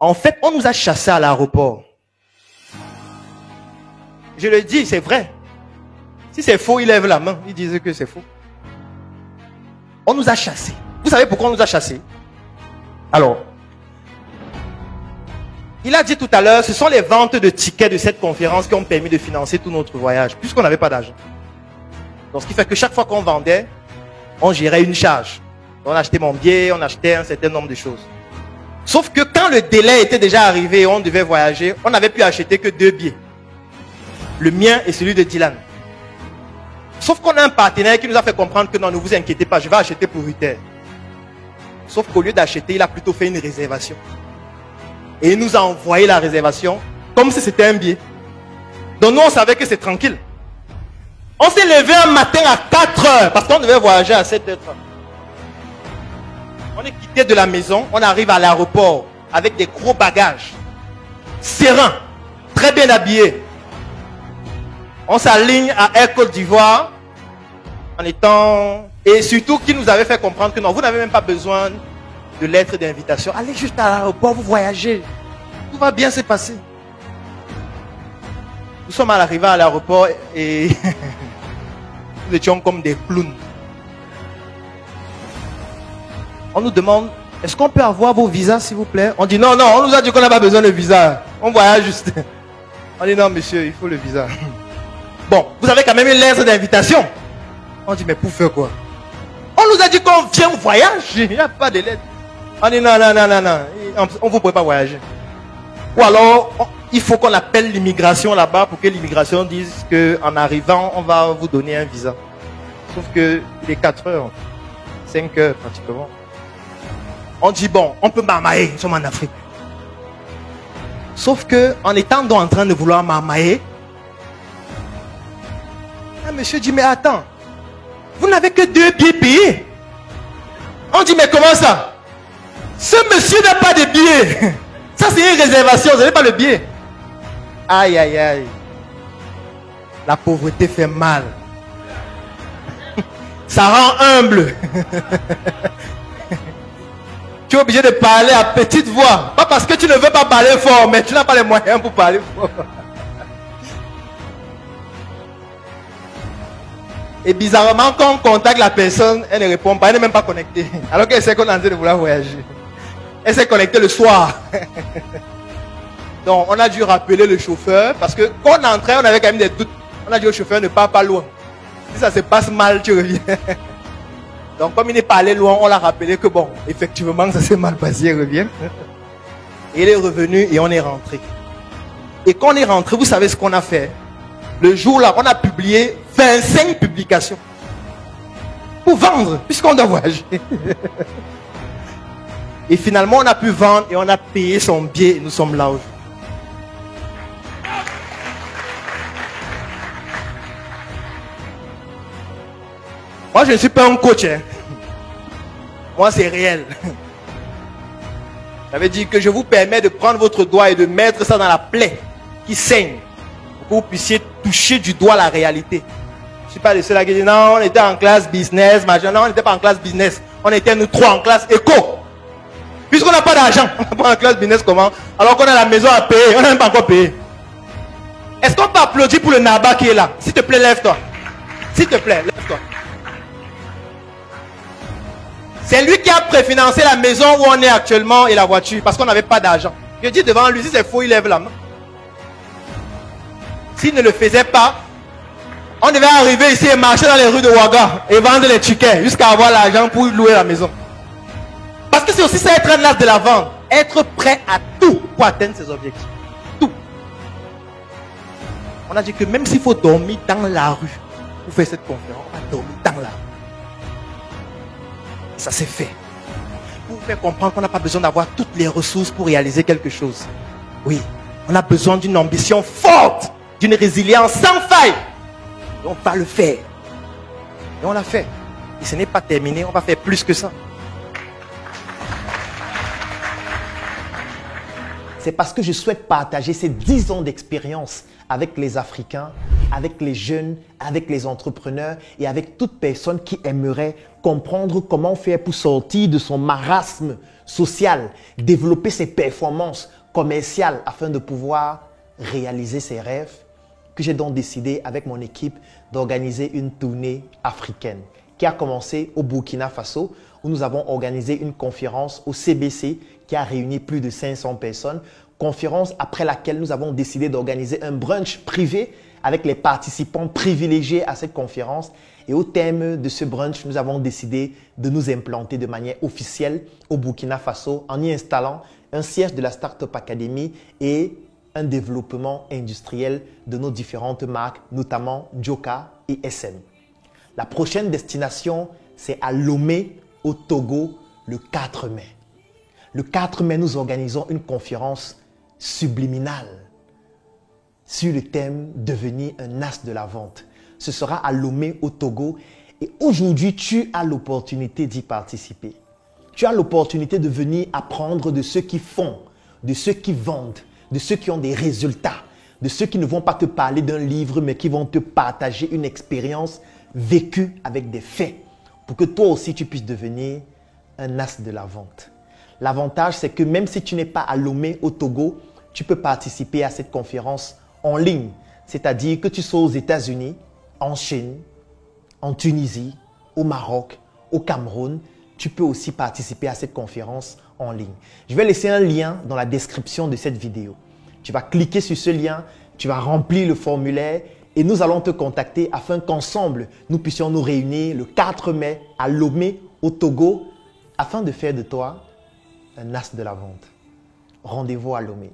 En fait, on nous a chassés à l'aéroport. Je le dis, c'est vrai. Si c'est faux, il lève la main. Il disait que c'est faux. On nous a chassés. Vous savez pourquoi on nous a chassés? Alors, il a dit tout à l'heure, ce sont les ventes de tickets de cette conférence qui ont permis de financer tout notre voyage, puisqu'on n'avait pas d'argent. Donc, ce qui fait que chaque fois qu'on vendait, on gérait une charge. On achetait mon billet, on achetait un certain nombre de choses. Sauf que quand le délai était déjà arrivé et on devait voyager, on n'avait pu acheter que 2 billets. Le mien et celui de Dylan. Sauf qu'on a un partenaire qui nous a fait comprendre que non, ne vous inquiétez pas, je vais acheter pour 8 heures. Sauf qu'au lieu d'acheter, il a plutôt fait une réservation. Et il nous a envoyé la réservation comme si c'était un billet. Donc nous, on savait que c'est tranquille. On s'est levé un matin à 4 heures parce qu'on devait voyager à 7 heures. On est quitté de la maison, on arrive à l'aéroport avec des gros bagages, serein, très bien habillés. On s'aligne à Air Côte d'Ivoire en étant... Et surtout, qui nous avait fait comprendre que non, vous n'avez même pas besoin de lettre d'invitation. Allez juste à l'aéroport, vous voyagez. Tout va bien se passer. Nous sommes arrivés à l'aéroport et nous étions comme des clowns. On nous demande, est-ce qu'on peut avoir vos visas s'il vous plaît? On dit non, non, on nous a dit qu'on n'a pas besoin de visa. On voyage juste. On dit non monsieur, il faut le visa. Bon, vous avez quand même une lettre d'invitation. On dit mais pour faire quoi? On nous a dit qu'on vient voyager. Il n'y a pas de lettre. On dit non, non, non, non, non. On ne vous pouvez pas voyager. Ou alors, il faut qu'on appelle l'immigration là-bas pour que l'immigration dise qu'en arrivant, on va vous donner un visa. Sauf que il est 4 heures, 5 heures pratiquement. On dit bon, on peut marmailler, nous sommes en Afrique. Sauf que en étant donc en train de vouloir marmailler, un monsieur dit mais attends, vous n'avez que 2 billets payés. On dit mais comment ça? Ce monsieur n'a pas de billets. Ça c'est une réservation, vous n'avez pas le billet. Aïe aïe aïe. La pauvreté fait mal. Ça rend humble. Tu es obligé de parler à petite voix. Pas parce que tu ne veux pas parler fort, mais tu n'as pas les moyens pour parler fort. Et bizarrement, quand on contacte la personne, elle ne répond pas, elle n'est même pas connectée. Alors qu'elle sait qu'on est en train de vouloir voyager. Elle s'est connectée le soir. Donc, on a dû rappeler le chauffeur, parce que quand on entrait, on avait quand même des doutes. On a dit au chauffeur, ne pars pas loin. Si ça se passe mal, tu reviens. Donc, comme il n'est pas allé loin, on l'a rappelé que bon, effectivement, ça s'est mal passé, il revient. Et il est revenu et on est rentré. Et quand on est rentré, vous savez ce qu'on a fait? Le jour-là, on a publié 25 publications. Pour vendre, puisqu'on doit voyager. Et finalement, on a pu vendre et on a payé son billet et nous sommes là aujourd'hui. Moi, je ne suis pas un coach. Hein. Moi, c'est réel. Ça veut dire que je vous permets de prendre votre doigt et de mettre ça dans la plaie qui saigne. Pour que vous puissiez toucher du doigt la réalité. Je ne suis pas le seul à dire non, on était en classe business. Non, on n'était pas en classe business. On était nous 3 en classe éco. Puisqu'on n'a pas d'argent. On n'est pas en classe business comment? Alors qu'on a la maison à payer. On n'a même pas encore payé. Est-ce qu'on peut applaudir pour le Naba qui est là? S'il te plaît, lève-toi. S'il te plaît, lève-toi. C'est lui qui a préfinancé la maison où on est actuellement et la voiture parce qu'on n'avait pas d'argent. Je dis devant lui, si c'est faux, il lève la main. S'il ne le faisait pas, on devait arriver ici et marcher dans les rues de Ouaga et vendre les tickets jusqu'à avoir l'argent pour louer la maison. Parce que c'est aussi ça être un as de la vente. Être prêt à tout pour atteindre ses objectifs. Tout. On a dit que même s'il faut dormir dans la rue pour faire cette conférence, on va dormir dans la rue. Ça s'est fait. Pour vous faire comprendre qu'on n'a pas besoin d'avoir toutes les ressources pour réaliser quelque chose. Oui, on a besoin d'une ambition forte, d'une résilience sans faille. Et on va le faire. Et on l'a fait. Et ce n'est pas terminé, on va faire plus que ça. C'est parce que je souhaite partager ces 10 ans d'expérience avec les Africains avec les jeunes, avec les entrepreneurs et avec toute personne qui aimerait comprendre comment faire pour sortir de son marasme social, développer ses performances commerciales afin de pouvoir réaliser ses rêves, que j'ai donc décidé avec mon équipe d'organiser une tournée africaine qui a commencé au Burkina Faso où nous avons organisé une conférence au CBC qui a réuni plus de 500 personnes. Conférence après laquelle nous avons décidé d'organiser un brunch privé avec les participants privilégiés à cette conférence. Et au terme de ce brunch, nous avons décidé de nous implanter de manière officielle au Burkina Faso en y installant un siège de la Startup Academy et un développement industriel de nos différentes marques, notamment Djoka et SM. La prochaine destination, c'est à Lomé, au Togo, le 4 mai. Le 4 mai, nous organisons une conférence subliminale sur le thème « Devenir un as de la vente ». Ce sera à Lomé, au Togo. Et aujourd'hui, tu as l'opportunité d'y participer. Tu as l'opportunité de venir apprendre de ceux qui font, de ceux qui vendent, de ceux qui ont des résultats, de ceux qui ne vont pas te parler d'un livre, mais qui vont te partager une expérience vécue avec des faits pour que toi aussi tu puisses devenir un as de la vente. L'avantage, c'est que même si tu n'es pas à Lomé, au Togo, tu peux participer à cette conférence en ligne. C'est-à-dire que tu sois aux États-Unis, en Chine, en Tunisie, au Maroc, au Cameroun, tu peux aussi participer à cette conférence en ligne. Je vais laisser un lien dans la description de cette vidéo. Tu vas cliquer sur ce lien, tu vas remplir le formulaire et nous allons te contacter afin qu'ensemble, nous puissions nous réunir le 4 mai à Lomé, au Togo, afin de faire de toi un as de la vente. Rendez-vous à Lomé.